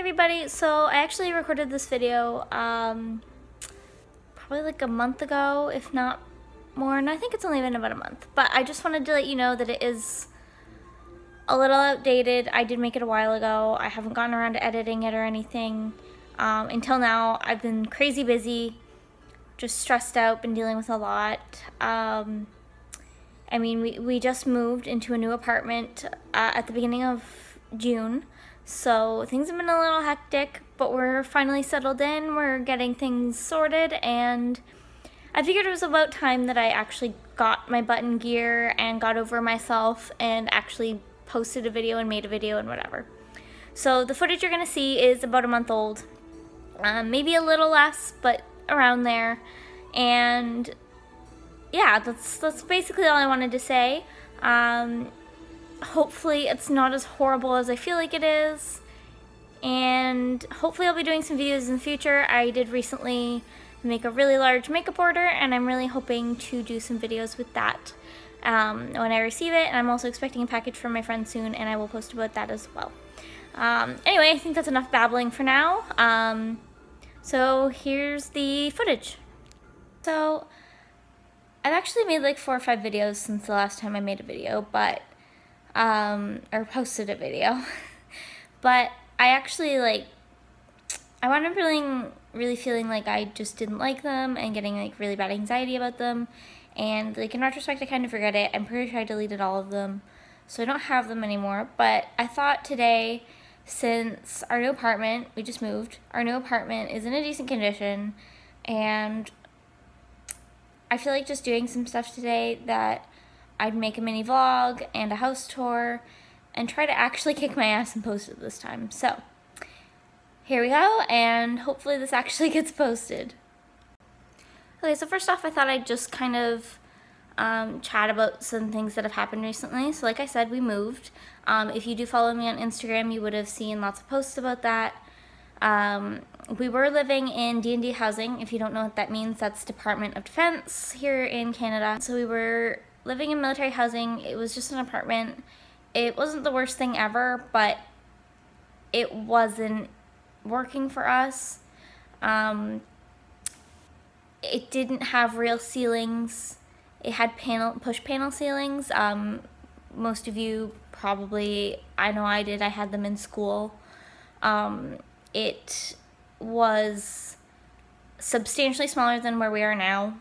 everybody. So I actually recorded this video probably like a month ago, if not more, and I think it's only been about a month. But I just wanted to let you know that it is a little outdated. I did make it a while ago. I haven't gotten around to editing it or anything. Until now, I've been crazy busy, just stressed out, been dealing with a lot. I mean, we just moved into a new apartment at the beginning of June, so things have been a little hectic, but we're finally settled in, we're getting things sorted, and I figured it was about time that I actually got my butt in gear and got over myself and actually posted a video and made a video and whatever. So the footage you're gonna see is about a month old, maybe a little less, but around there, and yeah, that's basically all I wanted to say. Hopefully it's not as horrible as I feel like it is, and hopefully I'll be doing some videos in the future. I did recently make a really large makeup order, and I'm really hoping to do some videos with that when I receive it, and I'm also expecting a package from my friend soon, and I will post about that as well. Anyway, I think that's enough babbling for now. So here's the footage. So I've actually made like 4 or 5 videos since the last time I made a video, but or posted a video. But I actually I wound up really feeling like I just didn't like them and getting like really bad anxiety about them, and like in retrospect I kind of regret it. I'm pretty sure I deleted all of them, so I don't have them anymore. But I thought today, since our new apartment, we just moved, our new apartment is in a decent condition, and I feel like just doing some stuff today that I'd make a mini vlog and a house tour and try to actually kick my ass and post it this time. So here we go, and hopefully this actually gets posted. Okay, so first off, I thought I'd just kind of chat about some things that have happened recently. So like I said, we moved. If you do follow me on Instagram, you would have seen lots of posts about that. We were living in D&D housing. If you don't know what that means, that's Department of Defense here in Canada. So we were living in military housing. It was just an apartment. It wasn't the worst thing ever, but it wasn't working for us. It didn't have real ceilings. It had push panel ceilings. Most of you probably, I know I did, I had them in school. It was substantially smaller than where we are now.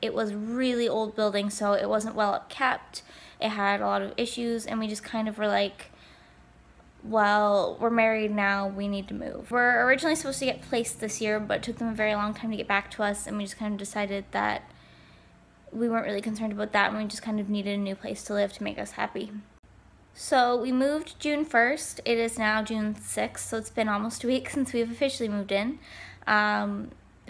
It was really old building, so it wasn't well kept. It had a lot of issues, and we just kind of were like, well, we're married now, we need to move. We're originally supposed to get placed this year, but it took them a very long time to get back to us, and we just kind of decided that we weren't really concerned about that, and we just kind of needed a new place to live to make us happy. So we moved June 1st. It is now June 6th, so it's been almost a week since we've officially moved in.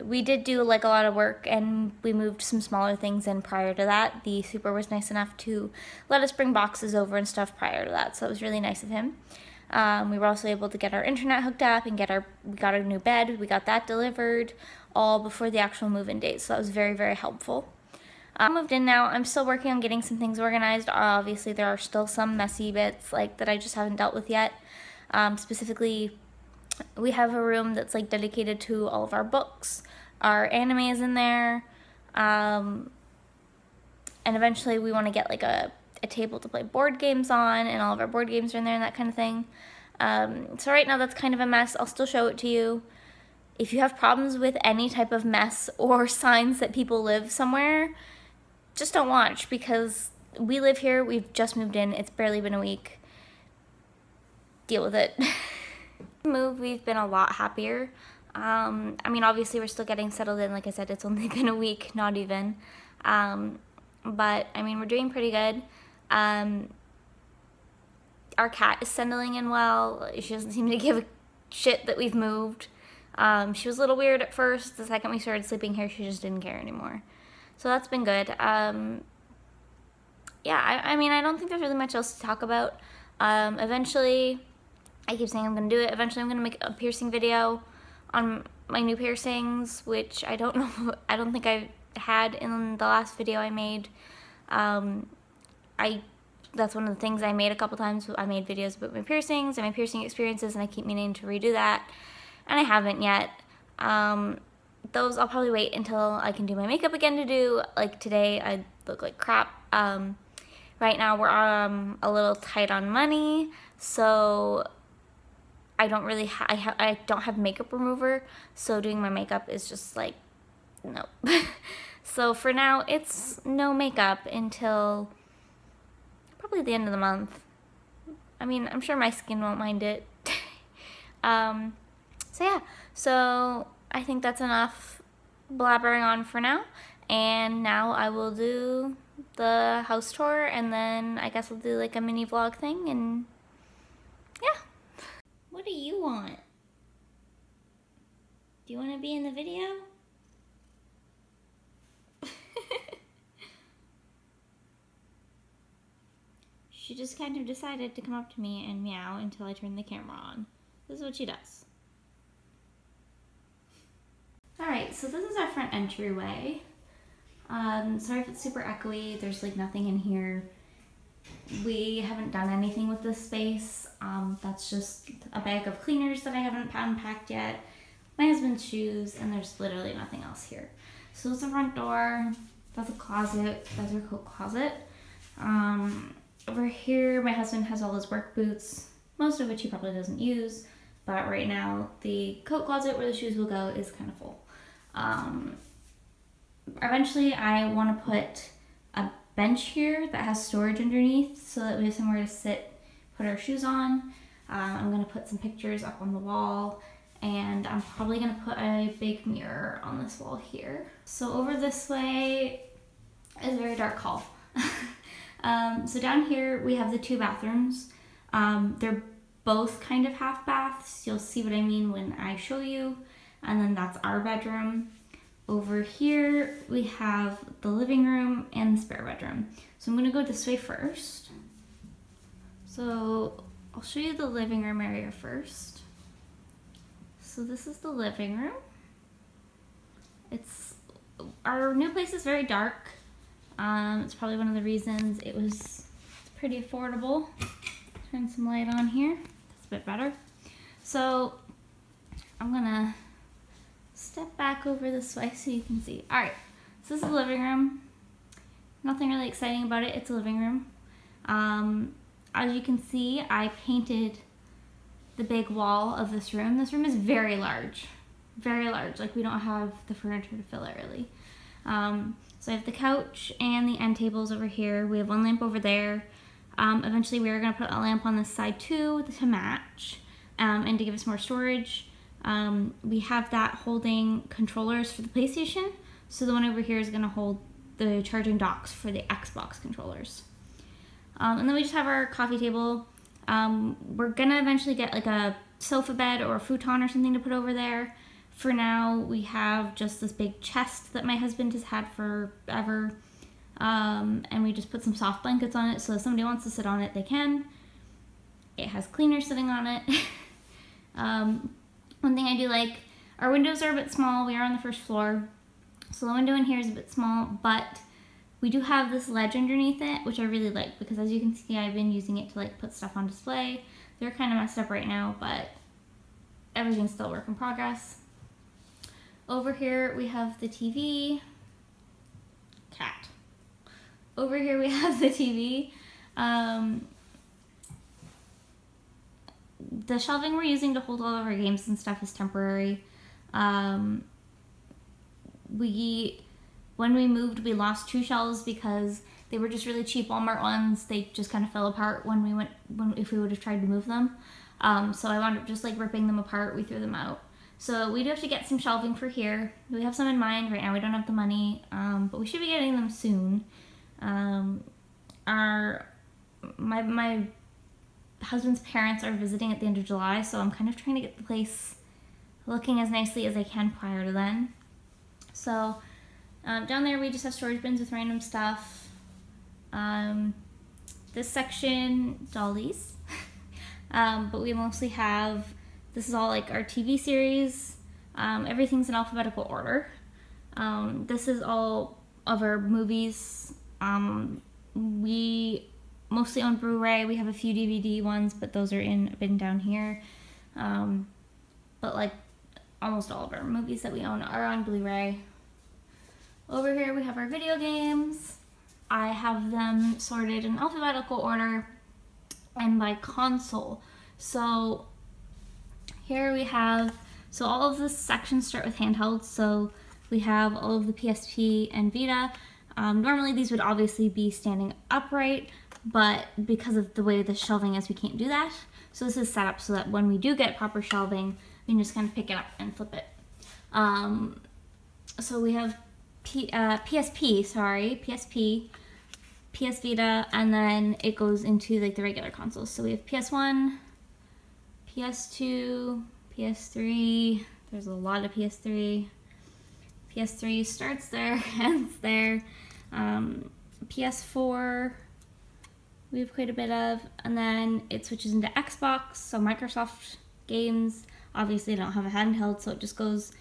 We did do like a lot of work, and we moved some smaller things in prior to that. The super was nice enough to let us bring boxes over and stuff prior to that, so it was really nice of him. We were also able to get our internet hooked up and we got a new bed. We got that delivered all before the actual move-in date, so that was very, very helpful. I moved in now. I'm still working on getting some things organized. Obviously, there are still some messy bits that I just haven't dealt with yet. Specifically, we have a room that's like dedicated to all of our books. Our anime is in there, and eventually we want to get like a table to play board games on, and all of our board games are in there and that kind of thing. So right now that's kind of a mess. I'll still show it to you. If you have problems with any type of mess or signs that people live somewhere, just don't watch, because we live here, we've just moved in, it's barely been a week. Deal with it. We've been a lot happier. I mean, obviously we're still getting settled in. Like I said, it's only been a week, not even. But I mean, we're doing pretty good. Our cat is settling in well. She doesn't seem to give a shit that we've moved. She was a little weird at first. The second we started sleeping here, she just didn't care anymore. So that's been good. Yeah, I mean, I don't think there's really much else to talk about. Eventually, I keep saying I'm going to do it. Eventually, I'm going to make a piercing video on my new piercings, which I don't know, I don't think I had in the last video I made. I That's one of the things I made a couple times. I made videos about my piercings and my piercing experiences, and I keep meaning to redo that, and I haven't yet. Those I'll probably wait until I can do my makeup again to do. Like today, I look like crap. Right now we're a little tight on money, so I don't really I don't have makeup remover, so doing my makeup is just like, no. So for now, it's no makeup until probably the end of the month. I mean, I'm sure my skin won't mind it. So yeah, so I think that's enough blabbering on for now. And now I will do the house tour, and then I guess we'll do like a mini vlog thing, and yeah. What do you want? Do you want to be in the video? She just kind of decided to come up to me and meow until I turn the camera on. This is what she does. Alright, so this is our front entryway. Sorry if it's super echoey, there's like nothing in here. We haven't done anything with this space. That's just a bag of cleaners that I haven't unpacked yet, my husband's shoes, and there's literally nothing else here. So it's the front door, that's a closet, that's our coat closet. Over here, my husband has all his work boots, most of which he probably doesn't use, but right now the coat closet where the shoes will go is kind of full. Eventually I want to put a bench here that has storage underneath so that we have somewhere to sit, put our shoes on. I'm going to put some pictures up on the wall, and I'm probably going to put a big mirror on this wall here. So over this way is a very dark hall. So down here we have the two bathrooms. They're both kind of half baths. You'll see what I mean when I show you. And then that's our bedroom. Over here we have the living room and the spare bedroom. So I'm gonna go this way first. So I'll show you the living room area first. So this is the living room. Our new place is very dark. It's probably one of the reasons it's pretty affordable. Turn some light on here. That's a bit better. So I'm gonna step back over this way so you can see. Alright, so this is the living room. Nothing really exciting about it. It's a living room. As you can see, I painted the big wall of this room. This room is very large. Very large. Like, we don't have the furniture to fill it really. So I have the couch and the end tables over here. We have one lamp over there. Eventually we are going to put a lamp on this side too to match and to give us more storage. We have that holding controllers for the PlayStation. So the one over here is going to hold the charging docks for the Xbox controllers. And then we just have our coffee table. We're going to eventually get like a sofa bed or a futon or something to put over there. For now, we have just this big chest that my husband has had forever. And we just put some soft blankets on it, so if somebody wants to sit on it, they can. It has cleaners sitting on it. One thing I do like, our windows are a bit small. We are on the first floor, so the window in here is a bit small, but we do have this ledge underneath it, which I really like, because as you can see, I've been using it to like put stuff on display. They're kind of messed up right now, but everything's still a work in progress. Over here we have the TV. Cat. Over here we have the TV. The shelving we're using to hold all of our games and stuff is temporary. When we moved, we lost 2 shelves because they were just really cheap Walmart ones. They just kind of fell apart if we would have tried to move them. So I wound up just like ripping them apart. We threw them out. So we do have to get some shelving for here. We have some in mind. Right now we don't have the money, but we should be getting them soon. My husband's parents are visiting at the end of July, so I'm kind of trying to get the place looking as nicely as I can prior to then. So down there we just have storage bins with random stuff. This section, dollies. But we mostly have, this is all like our TV series. Everything's in alphabetical order. This is all of our movies. We mostly on Blu-ray. We have a few DVD ones, but those are in a bin down here. But like almost all of our movies that we own are on Blu-ray. Over here we have our video games. I have them sorted in alphabetical order and by console. So here we have, so all of the sections start with handhelds. So we have all of the PSP and Vita. Normally these would obviously be standing upright, but because of the way the shelving is, we can't do that. So this is set up so that when we do get proper shelving, we can just kind of pick it up and flip it. So we have PSP, PS Vita, and then it goes into like the regular consoles. So we have PS1, PS2, PS3, there's a lot of PS3. PS3 starts there, ends there. PS4, we have quite a bit of, and then it switches into Xbox, so Microsoft games. Obviously I don't have a handheld, so it just goes,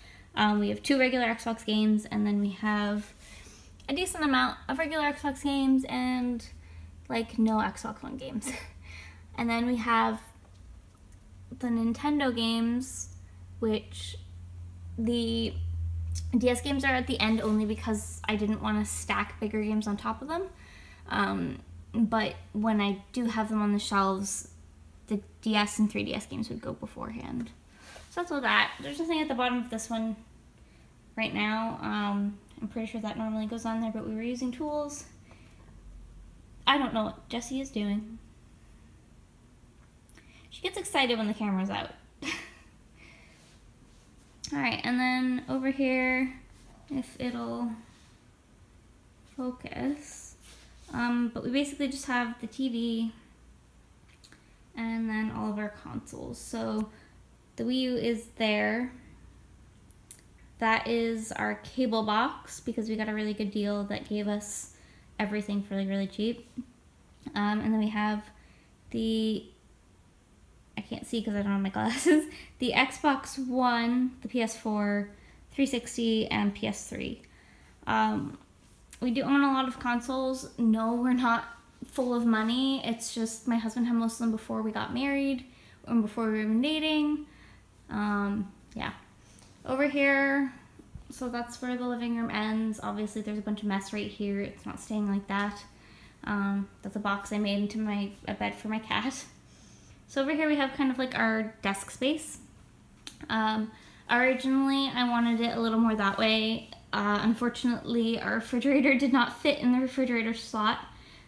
we have 2 regular Xbox games, and then we have a decent amount of regular Xbox games and like no Xbox One games. And then we have the Nintendo games, which the DS games are at the end only because I didn't want to stack bigger games on top of them. But when I do have them on the shelves, the DS and 3DS games would go beforehand. So that's all that. There's nothing at the bottom of this one right now. I'm pretty sure that normally goes on there, but we were using tools. I don't know what Jessie is doing. She gets excited when the camera's out. Alright, and then over here, if it'll focus, but we basically just have the TV and then all of our consoles. So the Wii U is there. That is our cable box because we got a really good deal that gave us everything for like really cheap. And then we have the, I can't see because I don't have my glasses, the Xbox One, the PS4, 360, and PS3. We do own a lot of consoles. No, we're not full of money. It's just my husband had most of them before we got married and before we were even dating. Yeah. Over here, so that's where the living room ends. Obviously there's a bunch of mess right here. It's not staying like that. That's a box I made into a bed for my cat. So over here we have kind of like our desk space. Originally I wanted it a little more that way. Unfortunately our refrigerator did not fit in the refrigerator slot.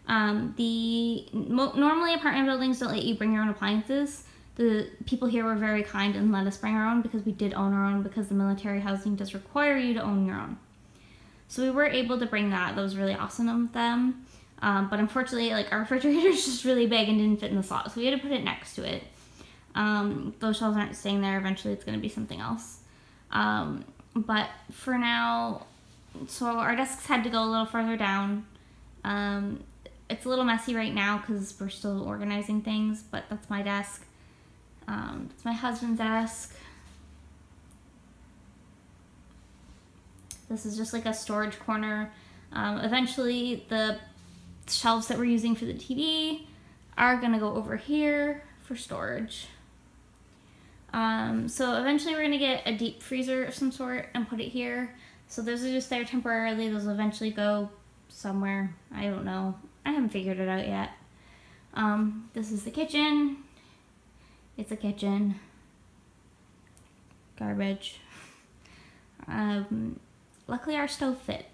Normally apartment buildings don't let you bring your own appliances. The people here were very kind and let us bring our own because we did own our own because the military housing does require you to own your own. So we were able to bring that. That was really awesome of them. But unfortunately, like our refrigerator is just really big and didn't fit in the slot, so we had to put it next to it. Those shelves aren't staying there. Eventually, it's going to be something else. But for now, so our desks had to go a little further down. It's a little messy right now because we're still organizing things, but that's my desk. It's my husband's desk. This is just like a storage corner. Eventually, the shelves that we're using for the TV are gonna go over here for storage. So eventually we're gonna get a deep freezer of some sort and put it here. So those are just there temporarily. Those will eventually go somewhere. I don't know. I haven't figured it out yet. This is the kitchen. It's a kitchen. Garbage. Luckily our stove fit.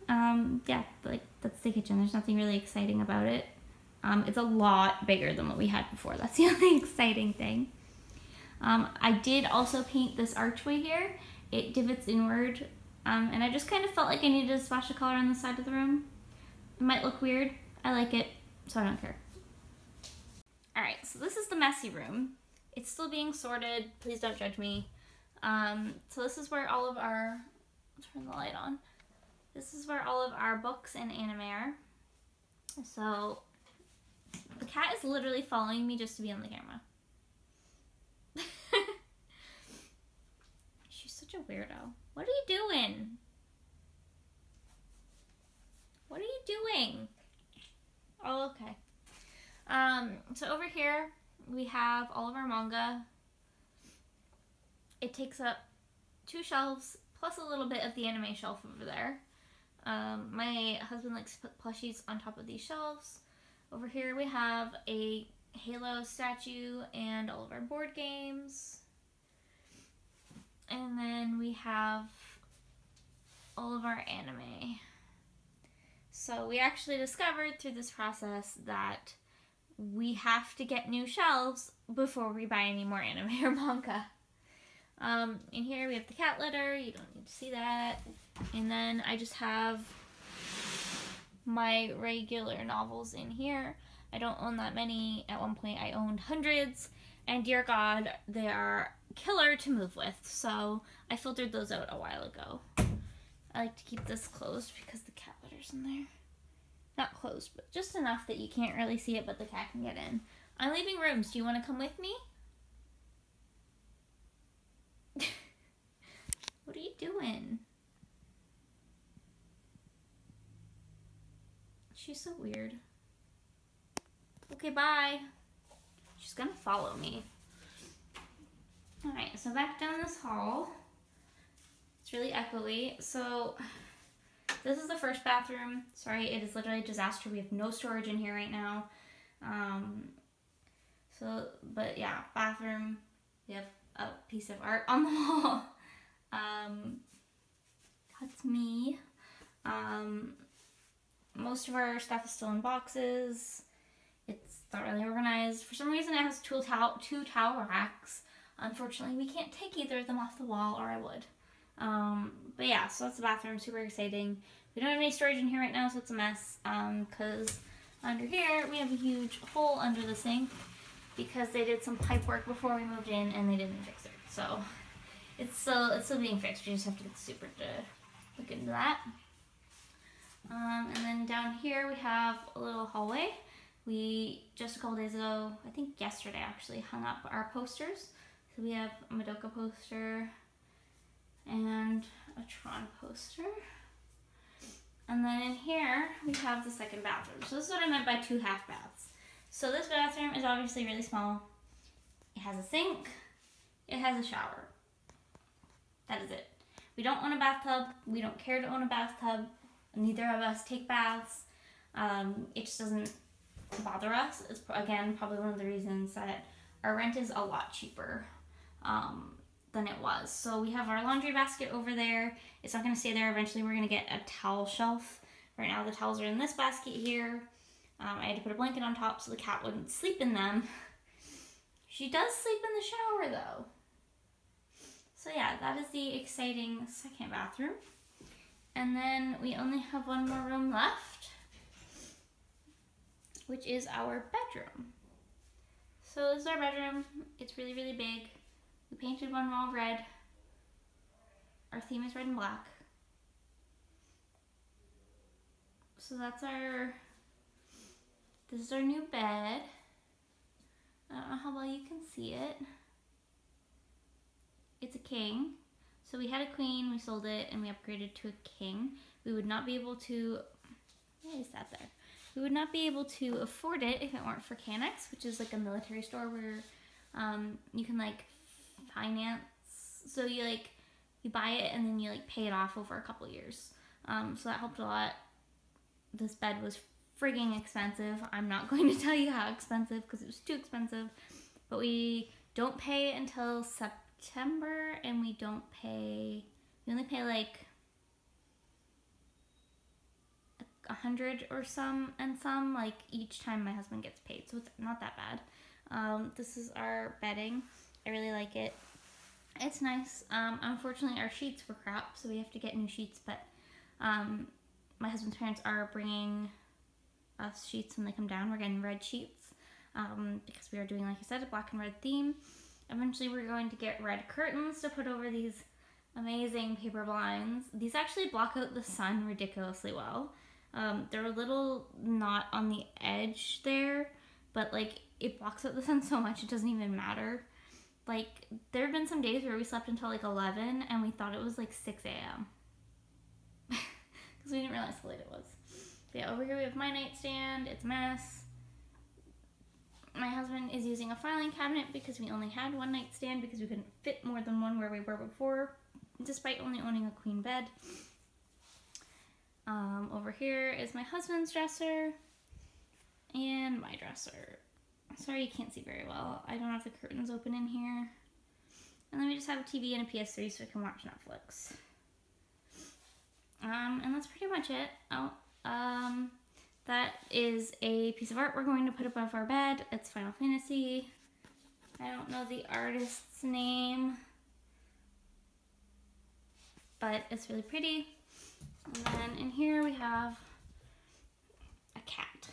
Yeah, like that's the kitchen. There's nothing really exciting about it. It's a lot bigger than what we had before. That's the only exciting thing. I did also paint this archway here. It divots inward, and I just kind of felt like I needed to splash of color on the side of the room. It might look weird. I like it, so I don't care. Alright, so this is the messy room. It's still being sorted. Please don't judge me. So this is where all of our, I'll turn the light on. This is where all of our books and anime are. So the cat is literally following me just to be on the camera. She's such a weirdo. What are you doing? What are you doing? Oh, okay. So over here we have all of our manga. It takes up 2 shelves plus a little bit of the anime shelf over there. My husband likes to put plushies on top of these shelves. Over here we have a Halo statue and all of our board games. And then we have all of our anime. So we actually discovered through this process that we have to get new shelves before we buy any more anime or manga. In here we have the cat litter. You don't need to see that. And then I just have my regular novels in here. I don't own that many. At one point I owned hundreds, and dear God, they are killer to move with. So I filtered those out a while ago. I like to keep this closed because the cat litter's in there. Not closed, but just enough that you can't really see it, but the cat can get in. I'm leaving rooms. Do you want to come with me? What are you doing? She's so weird. Okay, bye. She's gonna follow me. Alright, so back down this hall. It's really echoey. So this is the first bathroom. Sorry, it is literally a disaster. We have no storage in here right now. But yeah, bathroom. We have a piece of art on the wall. That's me. Most of our stuff is still in boxes. It's not really organized. For some reason it has two towel racks. Unfortunately, we can't take either of them off the wall, or I would. But yeah, so that's the bathroom. Super exciting. We don't have any storage in here right now, so it's a mess. Because under here, we have a huge hole under the sink because they did some pipe work before we moved in and they didn't fix it. So it's still being fixed. We just have to get the super to look into that. And then down here we have a little hallway. We, just a couple days ago, I think yesterday actually, hung up our posters. So we have a Madoka poster and a Tron poster. And then in here, we have the second bathroom. So this is what I meant by 2 half baths. So this bathroom is obviously really small. It has a sink, it has a shower. That is it. We don't own a bathtub. We don't care to own a bathtub. Neither of us take baths. It just doesn't bother us. It's, again, probably one of the reasons that our rent is a lot cheaper than it was. So we have our laundry basket over there. It's not going to stay there. Eventually we're going to get a towel shelf. Right now the towels are in this basket here. I had to put a blanket on top so the cat wouldn't sleep in them. She does sleep in the shower though. So yeah, that is the exciting second bathroom. And then we only have one more room left, which is our bedroom. So this is our bedroom. It's really, really big. We painted one wall red. Our theme is red and black. So that's this is our new bed. I don't know how well you can see it. It's a king. So we had a queen, we sold it, and we upgraded to a king. We would not be able to, why is that there? We would not be able to afford it if it weren't for Canex, which is like a military store where you can like finance. So you buy it and then you like pay it off over a couple years. So that helped a lot. This bed was frigging expensive. I'm not going to tell you how expensive because it was too expensive. But we don't pay until September, and we only pay like $100 or some like each time my husband gets paid, so it's not that bad. This is our bedding. I really like it. It's nice. Unfortunately our sheets were crap, so we have to get new sheets, but my husband's parents are bringing us sheets when they come down. We're getting red sheets because we are doing, like I said, a black and red theme. Eventually we're going to get red curtains to put over these amazing paper blinds. These actually block out the sun ridiculously well. They're a little not on the edge there, but like it blocks out the sun so much it doesn't even matter. Like there have been some days where we slept until like 11 and we thought it was like 6 a.m. because we didn't realize how late it was. But yeah, over here we have my nightstand. It's a mess. my husband is using a filing cabinet because we only had one nightstand because we couldn't fit more than one where we were before, despite only owning a queen bed. Over here is my husband's dresser and my dresser. Sorry you can't see very well. I don't have the curtains open in here. And then we just have a TV and a PS3 so we can watch Netflix. And that's pretty much it. That is a piece of art we're going to put above our bed. It's Final Fantasy. I don't know the artist's name, but it's really pretty. And then in here we have a cat.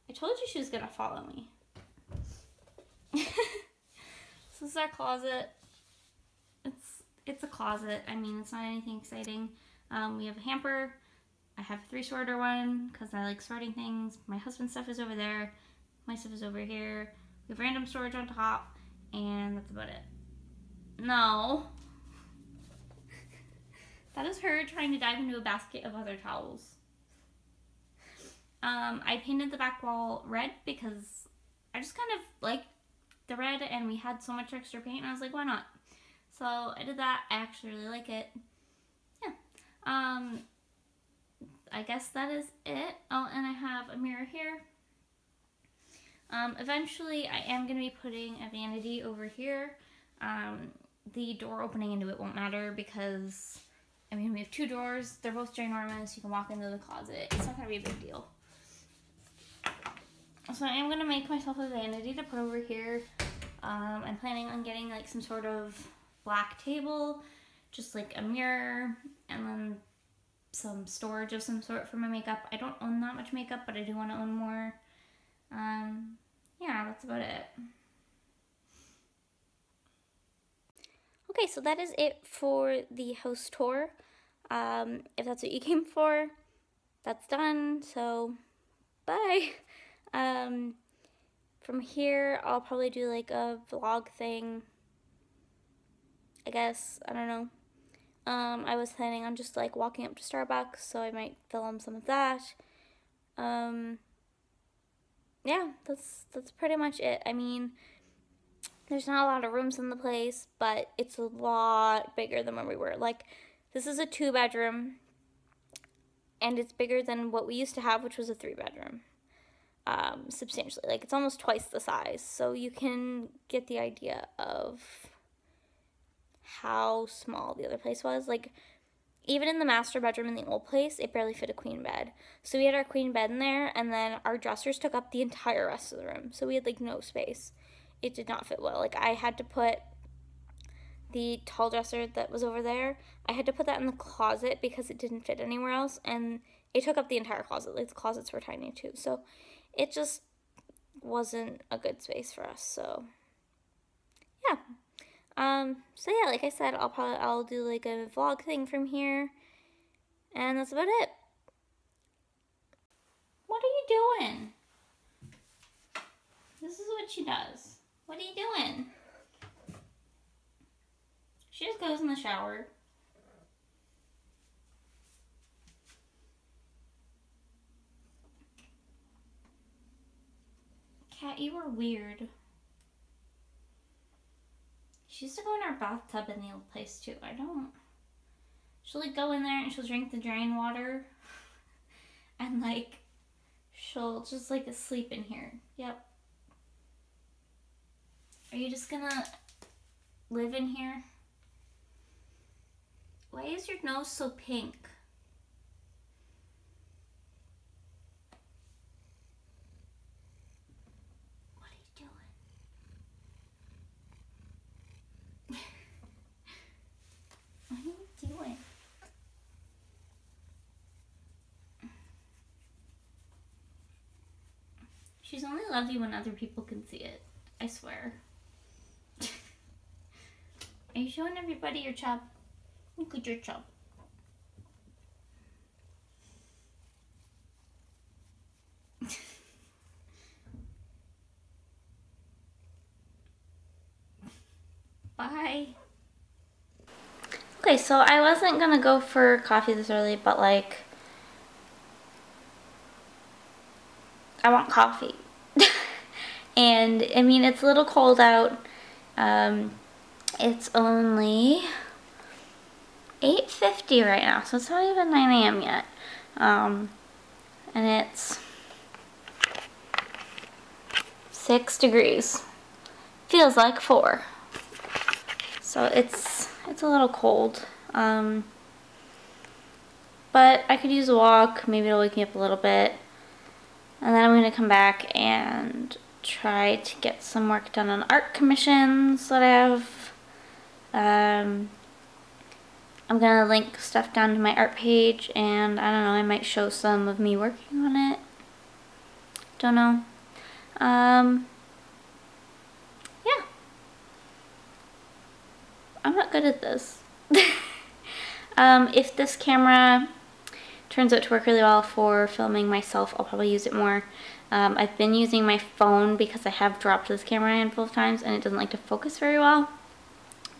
I told you she was gonna follow me. This is our closet. It's a closet. I mean, it's not anything exciting. We have a hamper. I have a 3-sorter one because I like sorting things. My husband's stuff is over there. My stuff is over here. We have random storage on top, and that's about it. No. That is her trying to dive into a basket of other towels. I painted the back wall red because I just kind of like the red, and we had so much extra paint, and I was like, why not? So I did that. I actually really like it. Yeah. I guess that is it. Oh, and I have a mirror here. Eventually, I am going to be putting a vanity over here. The door opening into it won't matter because, I mean, we have 2 doors. They're both ginormous. You can walk into the closet. It's not going to be a big deal. So I am going to make myself a vanity to put over here. I'm planning on getting like some sort of black table, just like a mirror, and then some storage of some sort for my makeup. I don't own that much makeup, but I do want to own more. Yeah, that's about it. Okay, so that is it for the house tour. If that's what you came for, that's done, so bye. From here, I'll probably do like a vlog thing, I guess. I don't know. I was planning on just like walking up to Starbucks, so I might film some of that. Yeah, that's pretty much it. I mean, there's not a lot of rooms in the place, but it's a lot bigger than where we were. Like, this is a 2-bedroom, and it's bigger than what we used to have, which was a 3-bedroom. Substantially. Like, it's almost twice the size, so you can get the idea of how small the other place was. Like, even in the master bedroom in the old place, it barely fit a queen bed. So we had our queen bed in there, and then our dressers took up the entire rest of the room. So we had, like, no space. It did not fit well. Like, I had to put the tall dresser that was over there, I had to put that in the closet because it didn't fit anywhere else, and it took up the entire closet. Like, the closets were tiny, too. So it just wasn't a good space for us. So, yeah. So yeah, like I said, I'll do like a vlog thing from here, and that's about it. What are you doing? This is what she does. What are you doing? She just goes in the shower. Cat, you are weird. She used to go in our bathtub in the old place too. I don't. She'll like go in there and she'll drink the drain water. And like, she'll just like sleep in here. Yep. Are you just gonna live in here? Why is your nose so pink? What are you doing? What are you doing? She's only love you when other people can see it. I swear. Are you showing everybody your chub? Look at your chub. Bye. Okay, so I wasn't gonna go for coffee this early, but like, I want coffee. And I mean, it's a little cold out. It's only 8:50 right now, so it's not even 9 a.m. yet. And it's 6 degrees. Feels like 4. So it's a little cold. But I could use a walk. Maybe it'll wake me up a little bit. And then I'm going to come back and try to get some work done on art commissions that I have. I'm going to link stuff down to my art page, and I don't know, I might show some of me working on it. Don't know. Yeah. I'm not good at this. If this camera turns out to work really well for filming myself, I'll probably use it more. I've been using my phone because I have dropped this camera a handful of times and it doesn't like to focus very well.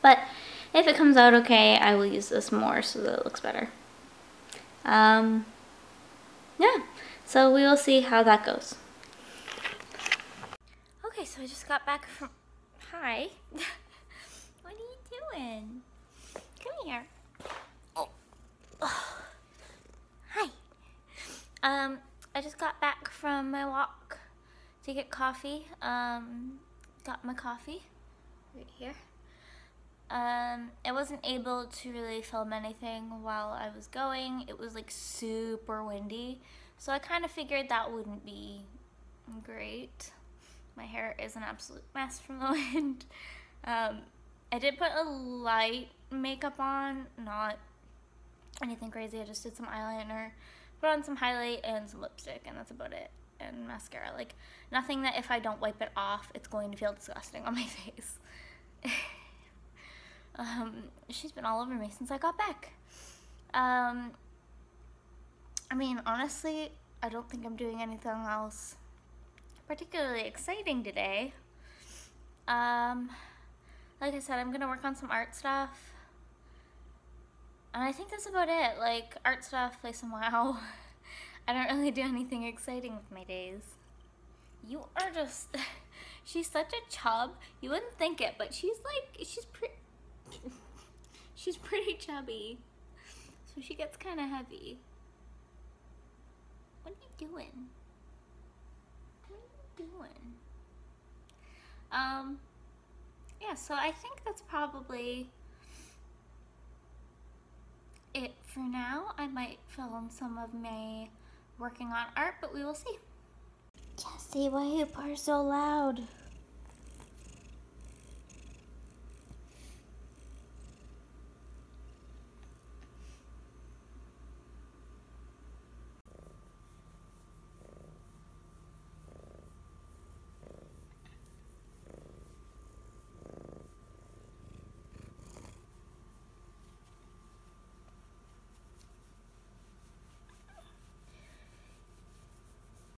But if it comes out okay, I will use this more so that it looks better. Yeah, so we will see how that goes. Okay, so I just got back from... Hi. What are you doing? Come here. Oh. Hi. I just got back from my walk to get coffee. Got my coffee right here. I wasn't able to really film anything while I was going. It was like super windy, so I kind of figured that wouldn't be great. My hair is an absolute mess from the wind. I did put a light makeup on, not anything crazy. I just did some eyeliner, put on some highlight and some lipstick, and that's about it. And mascara. Like, nothing that if I don't wipe it off, it's going to feel disgusting on my face. She's been all over me since I got back. I mean, honestly, I don't think I'm doing anything else particularly exciting today. Like I said, I'm gonna work on some art stuff. And I think that's about it. Like, art stuff, play some WoW. I don't really do anything exciting with my days. You are just... She's such a chub. You wouldn't think it, but she's like... She's pretty chubby. So she gets kind of heavy. What are you doing? What are you doing? Yeah, so I think that's probably it for now. I might film some of my working on art, but we will see. Jesse, why you are so loud?